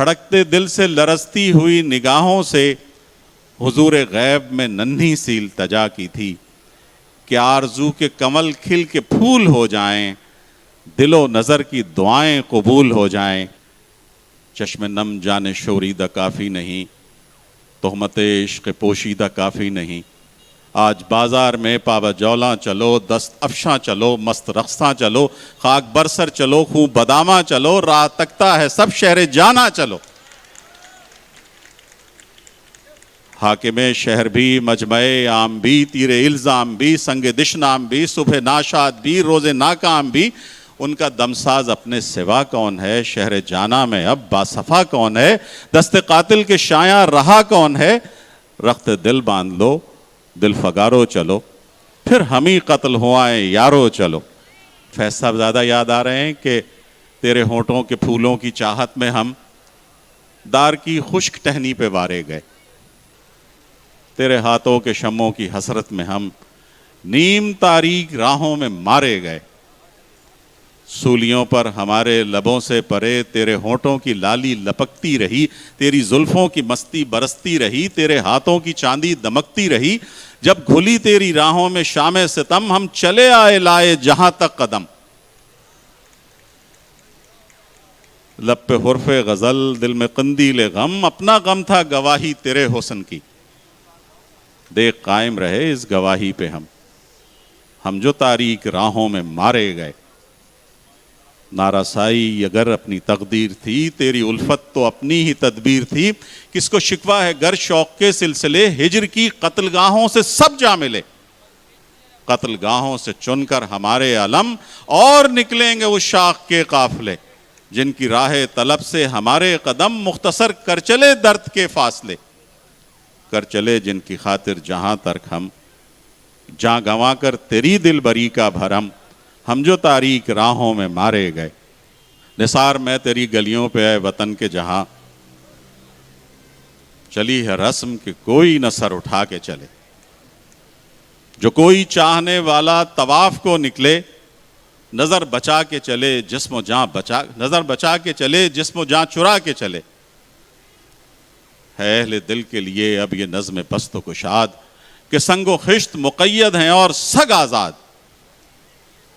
دھڑکتے دل سے لرزتی ہوئی نگاہوں سے حضور غیب میں ننھی سی التجا کی تھی کہ آرزو کے کمل کھل کے پھول ہو جائیں، دل و نظر کی دعائیں قبول ہو جائیں۔ چشم نم جان شوریدہ کافی نہیں، تہمت عشق پوشیدہ کافی نہیں۔ آج بازار میں پاوا جولاں چلو، دست افشاں چلو، مست رقصاں چلو، خاک برسر چلو، خوں بداماں چلو، راہ تکتا ہے سب شہر جانا چلو۔ حاکم شہر بھی، مجمع عام بھی، تیر الزام بھی، سنگ دشنام بھی، صبح ناشاد بھی، روز ناکام بھی، ان کا دمساز اپنے سوا کون ہے؟ شہر جانا میں اب باصفا کون ہے؟ دست قاتل کے شایاں رہا کون ہے؟ رخت دل باندھ لو، دل فگارو چلو، پھر ہم ہی قتل ہوائیں یارو چلو۔ فیض صاحب زیادہ یاد آ رہے ہیں کہ تیرے ہونٹوں کے پھولوں کی چاہت میں ہم دار کی خشک ٹہنی پہ وارے گئے، تیرے ہاتھوں کے شموں کی حسرت میں ہم نیم تاریک راہوں میں مارے گئے۔ سولیوں پر ہمارے لبوں سے پرے تیرے ہونٹوں کی لالی لپکتی رہی، تیری زلفوں کی مستی برستی رہی، تیرے ہاتھوں کی چاندی دمکتی رہی۔ جب گھلی تیری راہوں میں شام ستم، ہم چلے آئے لائے جہاں تک قدم۔ لب پہ حرف غزل، دل میں قندیل غم، اپنا غم تھا گواہی تیرے حسن کی۔ دیکھ قائم رہے اس گواہی پہ ہم جو تاریک راہوں میں مارے گئے۔ نارسائی اگر اپنی تقدیر تھی، تیری الفت تو اپنی ہی تدبیر تھی۔ کس کو شکوہ ہے گر شوق کے سلسلے، ہجر کی قتل گاہوں سے سب جا ملے۔ قتل گاہوں سے چن کر ہمارے علم، اور نکلیں گے اس شاخ کے قافلے، جن کی راہ طلب سے ہمارے قدم مختصر کر چلے درد کے فاصلے۔ کر چلے جن کی خاطر جہاں ترک ہم، جاں گنوا کر تیری دل بری کا بھرم، ہم جو تاریک راہوں میں مارے گئے۔ نثار میں تیری گلیوں پہ اے وطن کے جہاں، چلی ہے رسم کہ کوئی نہ سر اٹھا کے چلے۔ جو کوئی چاہنے والا طواف کو نکلے، نظر بچا کے چلے جسم و جاں نظر بچا کے چلے جسم و جاں چرا کے چلے۔ ہے اہل دل کے لیے اب یہ نظم پست و کشاد، کہ سنگ و خشت مقید ہیں اور سگ آزاد۔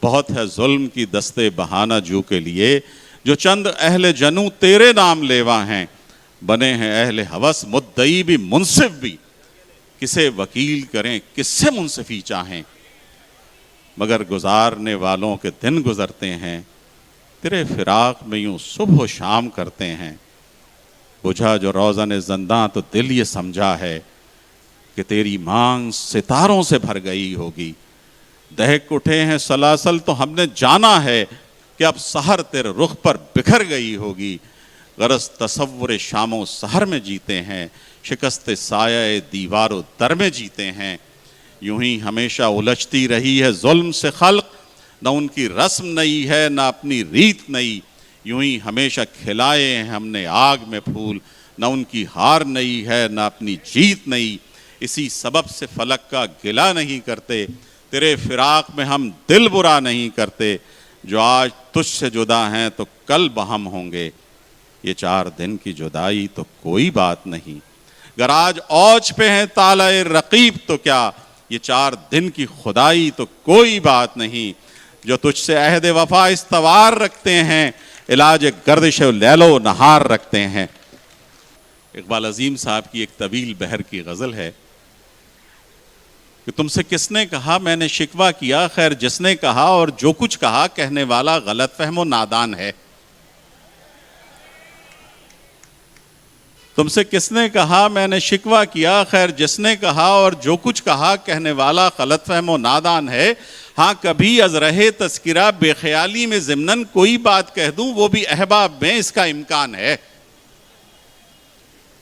بہت ہے ظلم کی دستے بہانہ جو کے لیے، جو چند اہل جنو تیرے نام لیوا ہیں۔ بنے ہیں اہل ہوس مدعی بھی منصف بھی، کسے وکیل کریں کس سے منصفی چاہیں۔ مگر گزارنے والوں کے دن گزرتے ہیں، تیرے فراق میں یوں صبح و شام کرتے ہیں۔ بجھا جو روزن زنداں تو دل یہ سمجھا ہے، کہ تیری مانگ ستاروں سے بھر گئی ہوگی۔ دہک اٹھے ہیں سلاسل تو ہم نے جانا ہے، کہ اب سحر تیرے رخ پر بکھر گئی ہوگی۔ غرض تصور شام و سحر میں جیتے ہیں، شکست سایہ دیوار و در میں جیتے ہیں۔ یوں ہی ہمیشہ الجھتی رہی ہے ظلم سے خلق، نہ ان کی رسم نئی ہے نہ اپنی ریت نئی۔ یوں ہی ہمیشہ کھلائے ہیں ہم نے آگ میں پھول، نہ ان کی ہار نئی ہے نہ اپنی جیت نئی۔ اسی سبب سے فلک کا گلہ نہیں کرتے، تیرے فراق میں ہم دل برا نہیں کرتے۔ جو آج تجھ سے جدا ہیں تو کل بہم ہوں گے، یہ 4 دن کی جدائی تو کوئی بات نہیں۔ گر آج اوج پہ ہیں طالع رقیب تو کیا، یہ 4 دن کی خدائی تو کوئی بات نہیں۔ جو تجھ سے عہد وفا استوار رکھتے ہیں، علاج گردش لیل و نہار رکھتے ہیں۔ اقبال عظیم صاحب کی ایک طویل بحر کی غزل ہے کہ تم سے کس نے کہا میں نے شکوہ کیا، خیر جس نے کہا اور جو کچھ کہا، کہنے والا غلط فہم و نادان ہے۔ تم سے کس نے کہا میں نے شکوہ کیا، خیر جس نے کہا اور جو کچھ کہا، کہنے والا غلط فہم و نادان ہے۔ ہاں کبھی از رہے تذکرہ بے خیالی میں ضمناً کوئی بات کہہ دوں، وہ بھی احباب میں اس کا امکان ہے۔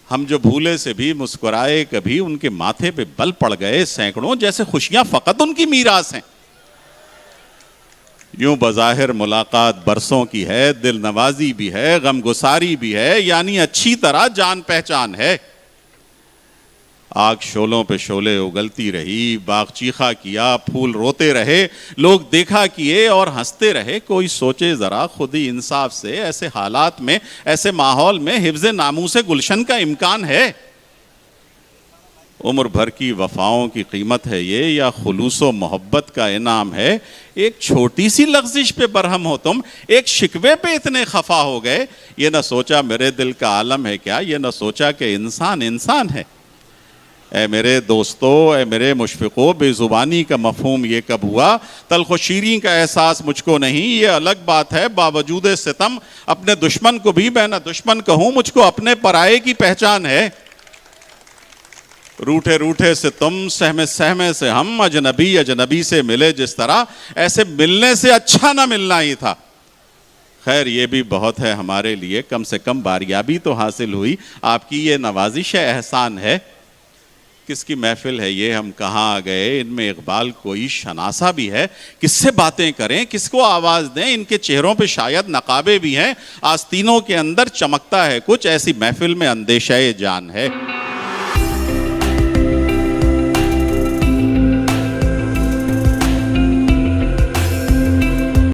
ہم جو بھولے سے بھی مسکرائے کبھی، ان کے ماتھے پہ بل پڑ گئے سینکڑوں، جیسے خوشیاں فقط ان کی میراث ہیں۔ یوں بظاہر ملاقات برسوں کی ہے، دل نوازی بھی ہے، غم گساری بھی ہے، یعنی اچھی طرح جان پہچان ہے۔ آگ شعلوں پہ شعلے اگلتی رہی، باغ چیخا کیا، پھول روتے رہے، لوگ دیکھا کیے اور ہنستے رہے۔ کوئی سوچے ذرا خود ہی انصاف سے، ایسے حالات میں، ایسے ماحول میں حفظ ناموس گلشن کا امکان ہے؟ عمر بھر کی وفاؤں کی قیمت ہے یہ، یا خلوص و محبت کا انعام ہے؟ ایک چھوٹی سی لغزش پہ برہم ہو تم، ایک شکوے پہ اتنے خفا ہو گئے۔ یہ نہ سوچا میرے دل کا عالم ہے کیا، یہ نہ سوچا کہ انسان انسان ہے۔ اے میرے دوستو، اے میرے مشفقو، بے زبانی کا مفہوم یہ کب ہوا؟ تلخ و شیریں کا احساس مجھ کو نہیں، یہ الگ بات ہے باوجود ستم اپنے دشمن کو بھی میں نہ دشمن کہوں، مجھ کو اپنے پرائے کی پہچان ہے۔ روٹھے روٹھے سے تم، سہمے سہمے سے ہم، اجنبی اجنبی سے ملے جس طرح، ایسے ملنے سے اچھا نہ ملنا ہی تھا۔ خیر یہ بھی بہت ہے ہمارے لیے، کم سے کم باریابی تو حاصل ہوئی، آپ کی یہ نوازش احسان ہے۔ کس کی محفل ہے یہ، ہم کہاں آ گئے؟ ان میں اقبال کوئی شناسہ بھی ہے؟ کس سے باتیں کریں، کس کو آواز دیں؟ ان کے چہروں پہ شاید نقابیں بھی ہیں، آستینوں کے اندر چمکتا ہے کچھ، ایسی محفل میں اندیشہ جان ہے۔